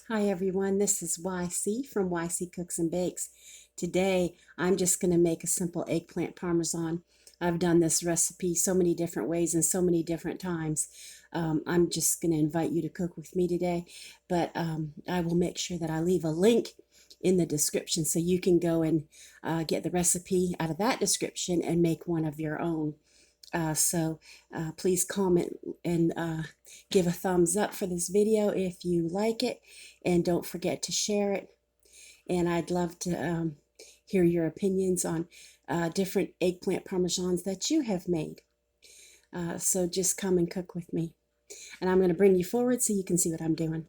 Hi everyone, this is YC from YC Cooks and Bakes. Today I'm just going to make a simple eggplant parmesan. I've done this recipe so many different ways and so many different times. I'm just going to invite you to cook with me today, but I will make sure that I leave a link in the description so you can go and get the recipe out of that description and make one of your own. Please comment and give a thumbs up for this video if you like it, and don't forget to share it. And I'd love to hear your opinions on different eggplant parmesans that you have made. So just come and cook with me. And I'm going to bring you forward so you can see what I'm doing.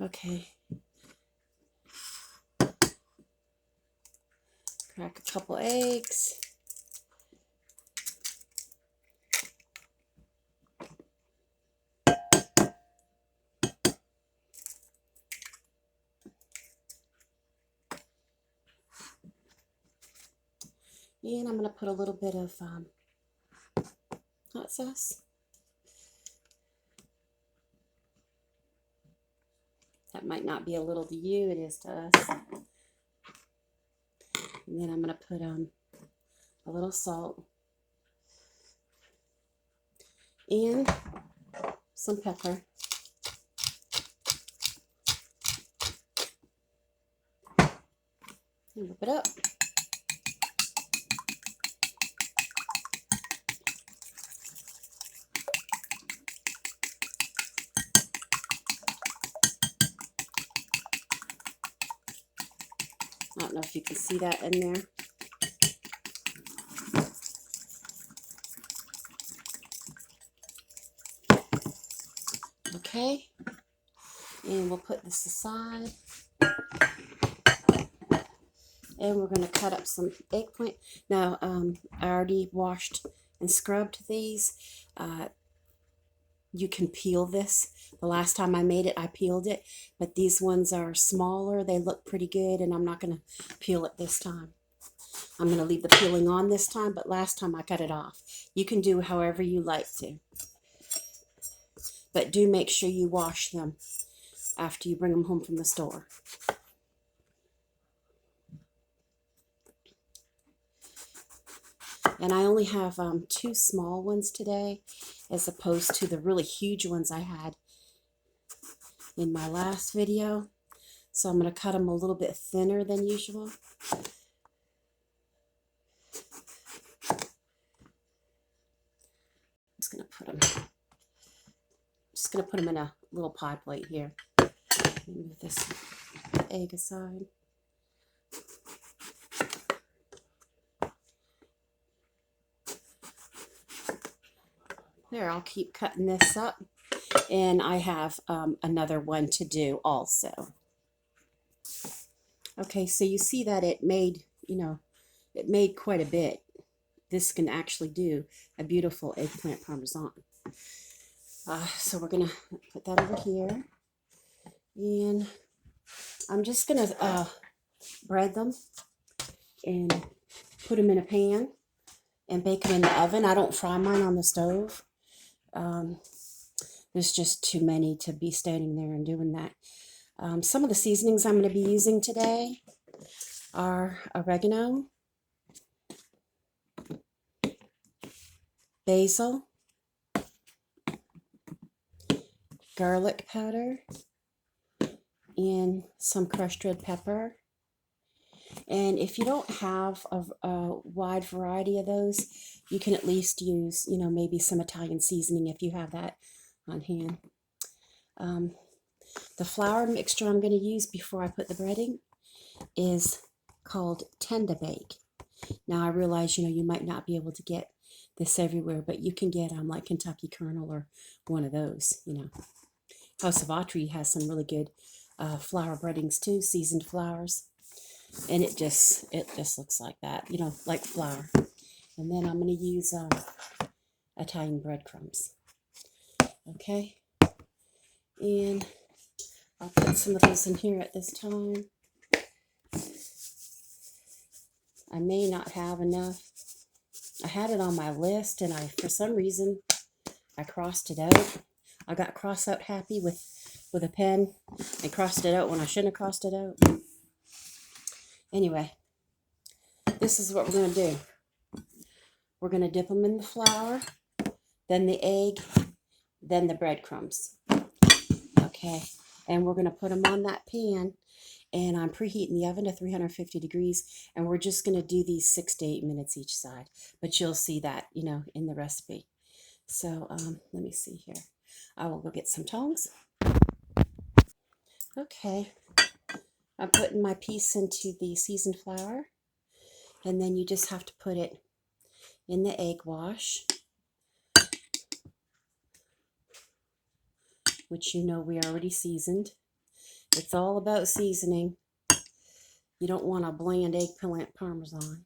Okay. Crack a couple eggs. And I'm going to put a little bit of hot sauce. That might not be a little to you, it is to us. And then I'm going to put a little salt and some pepper. And whip it up. I don't know if you can see that in there. Okay, and we'll put this aside. And we're going to cut up some eggplant. Now, I already washed and scrubbed these. You can peel this. The last time I made it, I peeled it. But these ones are smaller. They look pretty good, and I'm not going to peel it this time. I'm going to leave the peeling on this time, but last time I cut it off. You can do however you like to. But do make sure you wash them after you bring them home from the store. And I only have 2 small ones today, as opposed to the really huge ones I had in my last video. So I'm going to cut them a little bit thinner than usual. Just going to put them in a little pie plate here. Move this egg aside. There, I'll keep cutting this up. And I have another one to do also. Okay, so you see that it made, it made quite a bit. This can actually do a beautiful eggplant parmesan. So we're going to put that over here. And I'm just going to bread them and put them in a pan and bake them in the oven. I don't fry mine on the stove. There's just too many to be standing there and doing that. Some of the seasonings I'm going to be using today are oregano, basil, garlic powder, and some crushed red pepper. And if you don't have a wide variety of those, you can at least use, maybe some Italian seasoning if you have that on hand. The flour mixture I'm going to use before I put the breading is called Tender Bake. Now I realize, you might not be able to get this everywhere, but you can get like Kentucky Colonel or one of those, House of Autry has some really good flour breadings too, seasoned flours. And it just looks like that, like flour. And then I'm going to use Italian breadcrumbs. Okay. And I'll put some of those in here at this time. I may not have enough. I had it on my list, and for some reason, I crossed it out. I got cross out happy with a pen and crossed it out when I shouldn't have crossed it out. Anyway, this is what we're going to do. We're going to dip them in the flour, then the egg, then the breadcrumbs. Okay, and we're going to put them on that pan, and I'm preheating the oven to 350 degrees, and we're just going to do these 6 to 8 minutes each side. But you'll see that, in the recipe. So let me see here. I will go get some tongs. Okay, I'm putting my piece into the seasoned flour, and then you just have to put it in the egg wash, which we already seasoned. It's all about seasoning. You don't want a bland eggplant parmesan.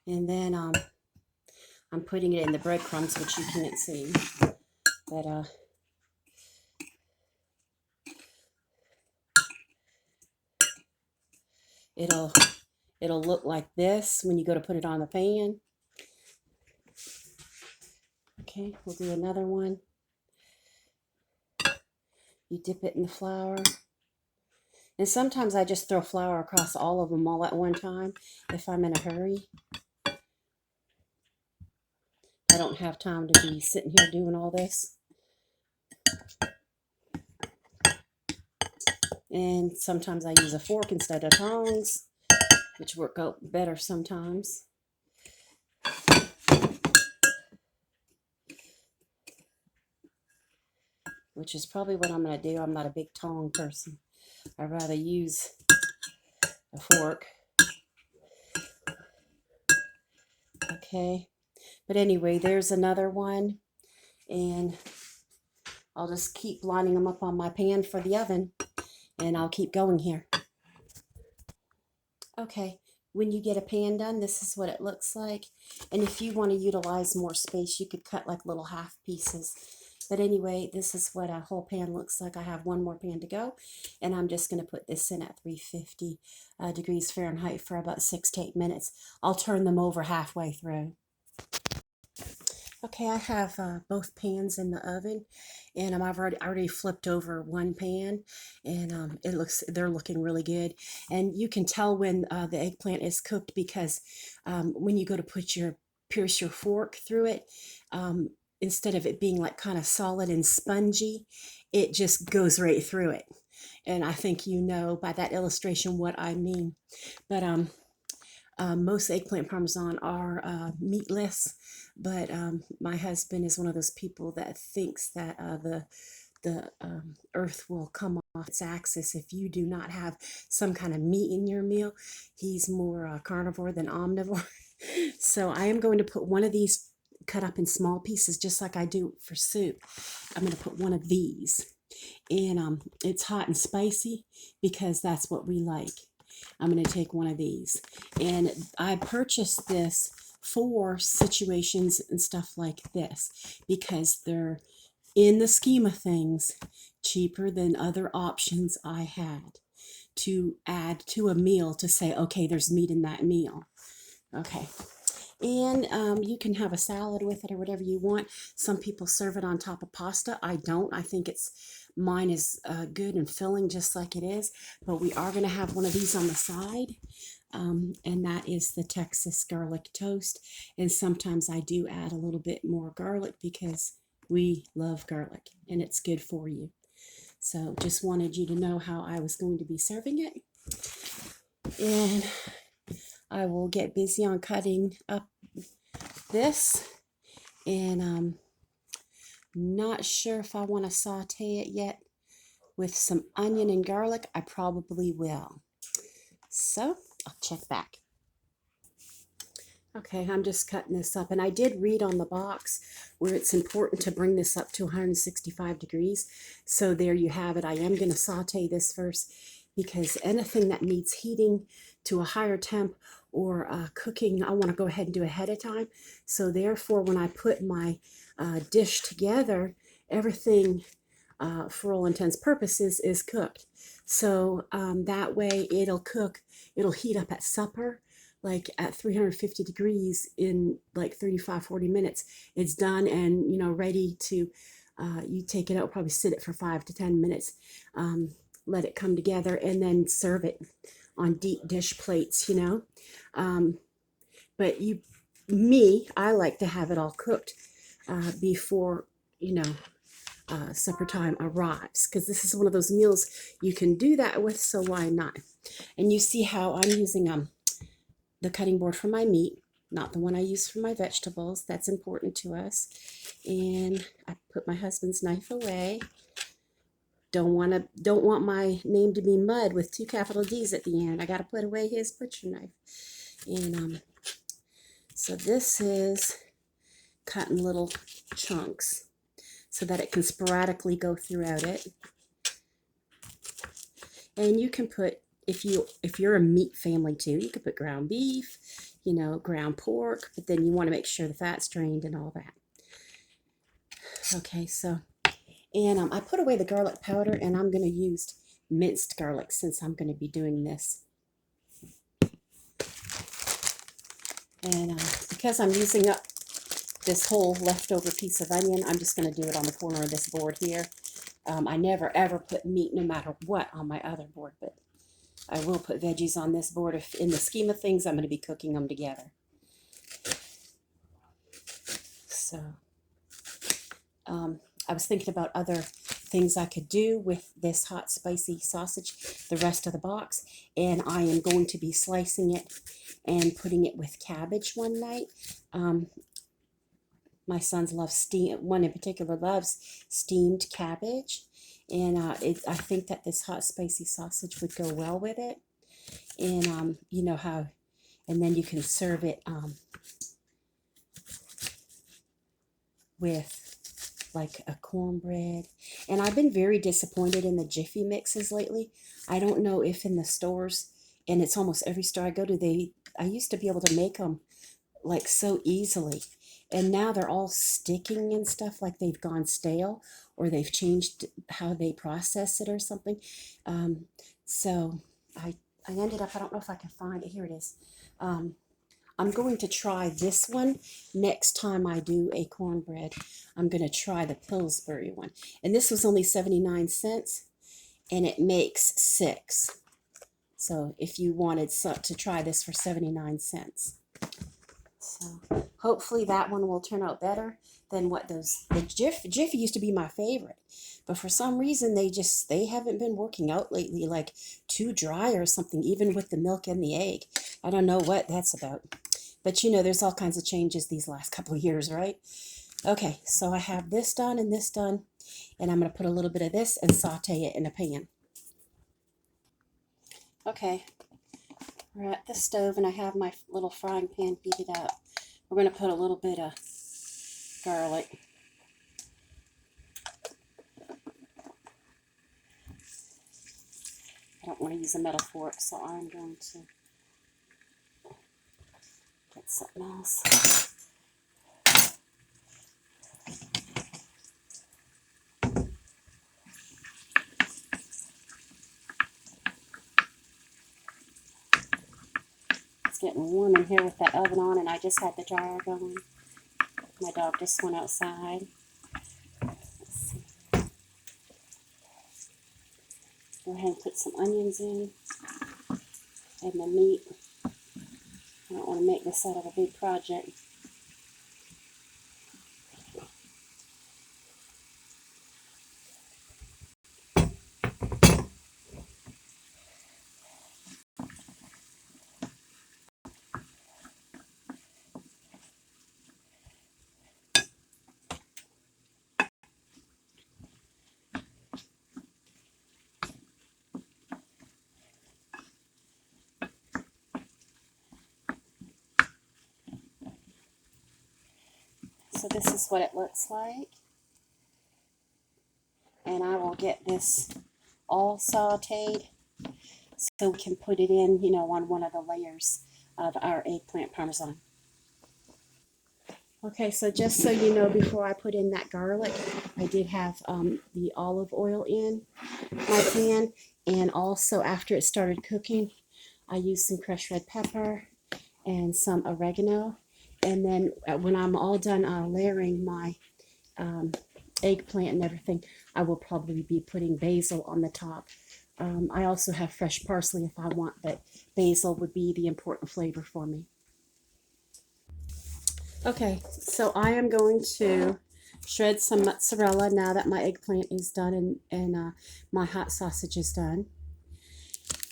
And then I'm putting it in the breadcrumbs, which you can't see, but it'll look like this when you go to put it on the pan. Okay, we'll do another one. You dip it in the flour. And sometimes I just throw flour across all of them all at one time if I'm in a hurry. I don't have time to be sitting here doing all this. And sometimes I use a fork instead of tongs, which work out better sometimes. Which is probably what I'm going to do. I'm not a big tong person. I'd rather use a fork. Okay. But anyway, there's another one. And I'll just keep lining them up on my pan for the oven. And I'll keep going here. Okay. When you get a pan done, this is what it looks like. And if you want to utilize more space, you could cut like little half pieces. But anyway, this is what a whole pan looks like. I have one more pan to go, and I'm just going to put this in at 350 degrees Fahrenheit for about 6 to 8 minutes. I'll turn them over halfway through. Okay, I have both pans in the oven, and I've already flipped over one pan, and they're looking really good. And you can tell when the eggplant is cooked because when you go to pierce your fork through it, instead of it being like kind of solid and spongy, it just goes right through it. And I think by that illustration what I mean. But most eggplant parmesan are meatless, but my husband is one of those people that thinks that the earth will come off its axis if you do not have some kind of meat in your meal. He's more carnivore than omnivore. So I am going to put one of these cut up in small pieces, just like I do for soup. I'm going to put one of these, and it's hot and spicy because that's what we like. I'm going to take one of these, and I purchased this for situations and stuff like this because they're, in the scheme of things, cheaper than other options I had to add to a meal to say, okay, there's meat in that meal. Okay. And you can have a salad with it or whatever you want. Some people serve it on top of pasta. I don't. I think mine is good and filling just like it is. But we are going to have one of these on the side. And that is the Texas garlic toast. And sometimes I do add a little bit more garlic because we love garlic and it's good for you. So just wanted you to know how I was going to be serving it. And I will get busy on cutting up this, and I'm not sure if I want to saute it yet with some onion and garlic. I probably will. So I'll check back. Okay, I'm just cutting this up, and I did read on the box where it's important to bring this up to 165 degrees. So there you have it. I am going to saute this first because anything that needs heating to a higher temp or cooking, I want to go ahead and do ahead of time. So therefore, when I put my dish together, everything, for all intents purposes, is cooked. So that way it'll heat up at supper, like at 350 degrees in like 35-40 minutes. It's done and ready to You take it out, probably sit it for 5 to 10 minutes, let it come together, and then serve it on deep dish plates, you know. But I like to have it all cooked before, you know, supper time arrives, because this is one of those meals you can do that with, so why not? And you see how I'm using the cutting board for my meat, not the one I use for my vegetables. That's important to us. And I put my husband's knife away. Don't want my name to be Mud with 2 capital D's at the end. I got to put away his butcher knife. And so this is cut in little chunks so that it can sporadically go throughout it. And you can put, if you're a meat family too, you could put ground beef, you know, ground pork, but then you want to make sure the fat's drained and all that. Okay, so, and I put away the garlic powder, and I'm going to use minced garlic since I'm going to be doing this. And because I'm using up this whole leftover piece of onion, I'm just going to do it on the corner of this board here. I never ever put meat, no matter what, on my other board, but I will put veggies on this board if, in the scheme of things, I'm going to be cooking them together. So, I was thinking about other things I could do with this hot spicy sausage, the rest of the box, and I am going to be slicing it and putting it with cabbage one night. My sons love one in particular loves steamed cabbage, and I think that this hot spicy sausage would go well with it. And you know how, and then you can serve it with like a cornbread. And I've been very disappointed in the Jiffy mixes lately. I don't know if in the stores, and it's almost every store I go to, I used to be able to make them like so easily, and now they're all sticking and stuff, like they've gone stale or they've changed how they process it or something. So I ended up, I don't know if I can find it, here it is. I'm going to try this one next time I do a cornbread. I'm going to try the Pillsbury one. And this was only 79 cents, and it makes 6. So if you wanted to try this for 79 cents. So hopefully that one will turn out better than what the Jiffy used to be my favorite. But for some reason, they haven't been working out lately, like too dry or something, even with the milk and the egg. I don't know what that's about. But you know, there's all kinds of changes these last couple of years, right? Okay, so I have this done and this done, and I'm going to put a little bit of this and saute it in a pan. Okay, we're at the stove, and I have my little frying pan heated up. We're going to put a little bit of garlic. I don't want to use a metal fork, so I'm going to get something else. It's getting warm in here with that oven on, and I just had the dryer going. My dog just went outside. Let's see. Go ahead and put some onions in and the meat. I don't want to make this out of a big project. So this is what it looks like. And I will get this all sauteed so we can put it in, you know, on one of the layers of our eggplant parmesan. Okay, so just so you know, before I put in that garlic, I did have the olive oil in my pan, and also after it started cooking, I used some crushed red pepper and some oregano. And then when I'm all done layering my eggplant and everything, I will probably be putting basil on the top. I also have fresh parsley if I want, but basil would be the important flavor for me. Okay, so I am going to shred some mozzarella now that my eggplant is done and my hot sausage is done.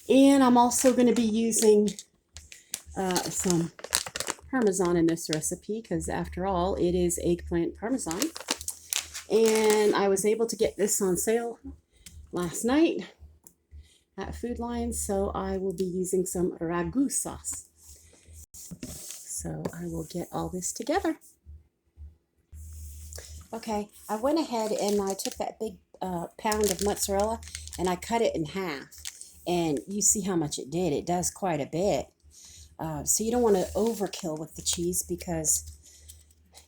And I'm also going to be using some Parmesan in this recipe because after all, it is eggplant Parmesan. And I was able to get this on sale last night at Food Lion, so I will be using some ragu sauce. So I will get all this together. Okay, I went ahead and I took that big pound of mozzarella and I cut it in half. And you see how much it did. It does quite a bit. So you don't want to overkill with the cheese because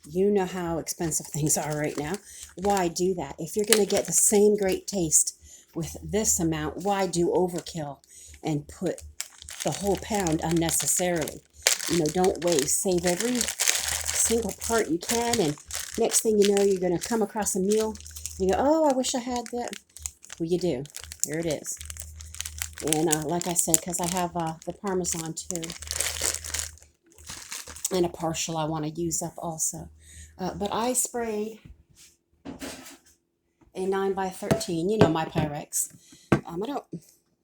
you know how expensive things are right now. Why do that? If you're going to get the same great taste with this amount, why do overkill and put the whole pound unnecessarily? You know, don't waste. Save every single part you can, and next thing you know, you're going to come across a meal and you go, oh, I wish I had that. Well, you do. Here it is. And like I said, because I have the Parmesan too, and a partial I want to use up also. But I sprayed a 9x13, you know, my Pyrex. I don't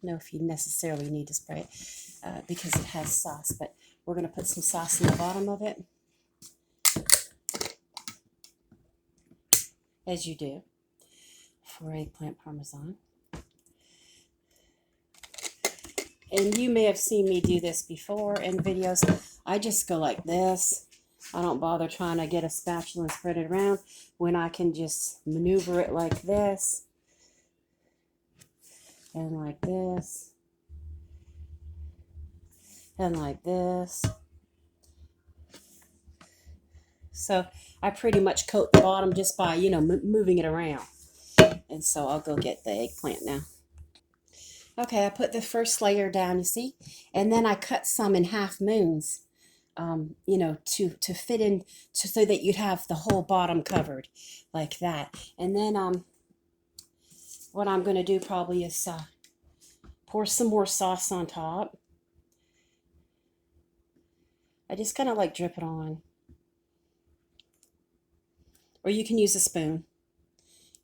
know if you necessarily need to spray it because it has sauce, but we're going to put some sauce in the bottom of it, as you do for eggplant Parmesan. And you may have seen me do this before in videos. I just go like this. I don't bother trying to get a spatula and spread it around when I can just maneuver it like this and like this and like this. So I pretty much coat the bottom just by, you know, moving it around. And so I'll go get the eggplant now. Okay, I put the first layer down, you see, and then I cut some in half moons. You know, to fit in so that you'd have the whole bottom covered like that. And then what I'm going to do probably is pour some more sauce on top. I just kind of like drip it on. Or you can use a spoon.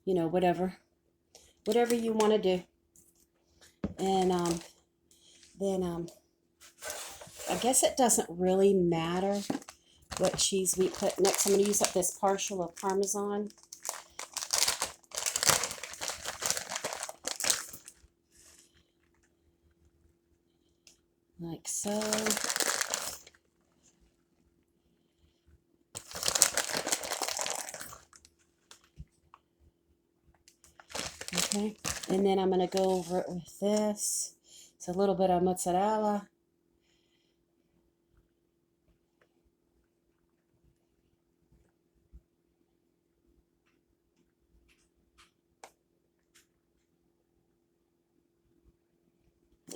You know, whatever you want to do. And then I guess it doesn't really matter what cheese we put next. I'm going to use up this partial of Parmesan. Like so. Okay, and then I'm going to go over it with this. It's a little bit of mozzarella.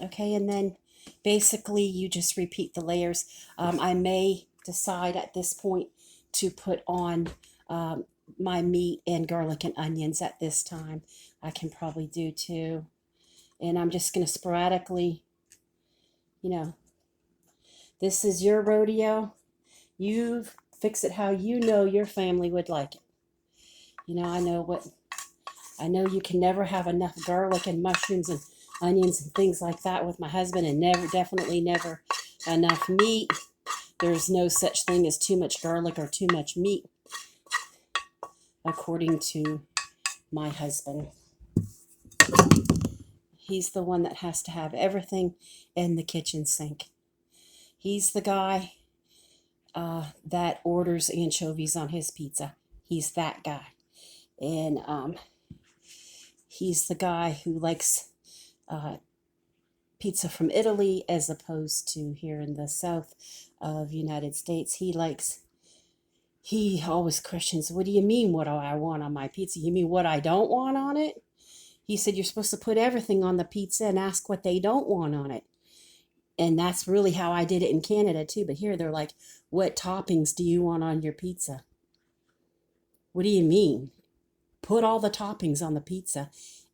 Okay, and then basically you just repeat the layers. I may decide at this point to put on my meat and garlic and onions at this time. I can probably do too. And I'm just going to sporadically, you know, this is your rodeo. You fix it how you know your family would like it. You know, I know you can never have enough garlic and mushrooms and onions and things like that with my husband, and definitely never enough meat. There's no such thing as too much garlic or too much meat, according to my husband. He's the one that has to have everything in the kitchen sink. He's the guy that orders anchovies on his pizza. He's that guy. And he's the guy who likes pizza from Italy as opposed to here in the south of United States. He always questions, what do you mean what do I want on my pizza? You mean what I don't want on it? He said you're supposed to put everything on the pizza and ask what they don't want on it. And that's really how I did it in Canada too. But here they're like, what toppings do you want on your pizza? What do you mean? put all the toppings on the pizza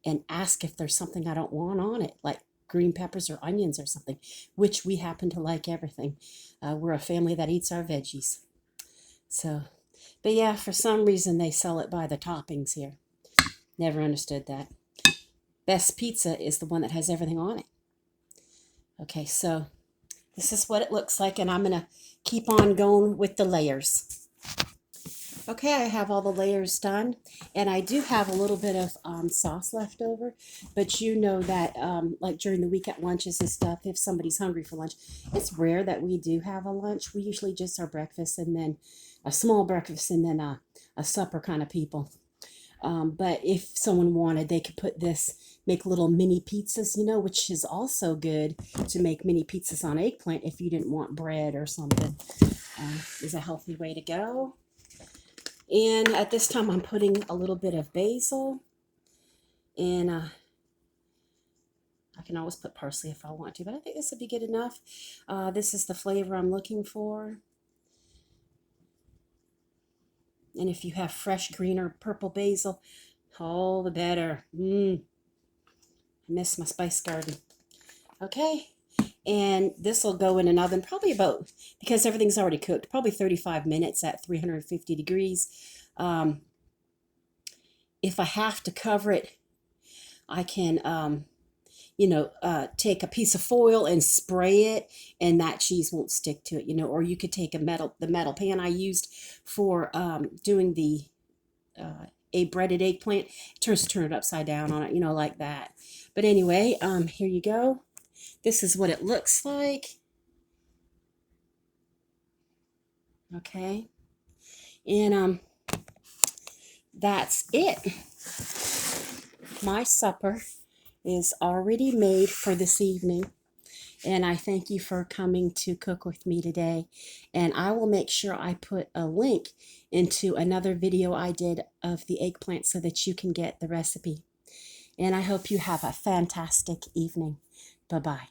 and ask if there's something I don't want on it, like green peppers or onions or something, which we happen to like everything. We're a family that eats our veggies. So, but yeah, for some reason they sell it by the toppings here. Never understood that. Best pizza is the one that has everything on it. Okay, so this is what it looks like, and I'm going to keep on going with the layers. Okay, I have all the layers done, and I do have a little bit of sauce left over, but you know that like during the week at lunches and stuff, if somebody's hungry for lunch, it's rare that we do have a lunch. We usually just our breakfast and then a small breakfast and then a supper kind of people. But if someone wanted, they could put this, make little mini pizzas, you know, which is also good to make mini pizzas on eggplant if you didn't want bread or something. Is a healthy way to go. And at this time, I'm putting a little bit of basil. And I can always put parsley if I want to, but I think this would be good enough. This is the flavor I'm looking for. And if you have fresh green or purple basil, all the better. I miss my spice garden. Okay. And this will go in an oven probably about, because everything's already cooked, probably 35 minutes at 350 degrees. If I have to cover it, I can, take a piece of foil and spray it, and that cheese won't stick to it, you know. Or you could take the metal pan I used for doing the a breaded eggplant, turn it upside down on it, you know, like that. But anyway, here you go. This is what it looks like. Okay. And that's it. My supper is already made for this evening. And I thank you for coming to cook with me today. And I will make sure I put a link into another video I did of the eggplant so that you can get the recipe. And I hope you have a fantastic evening. Bye-bye.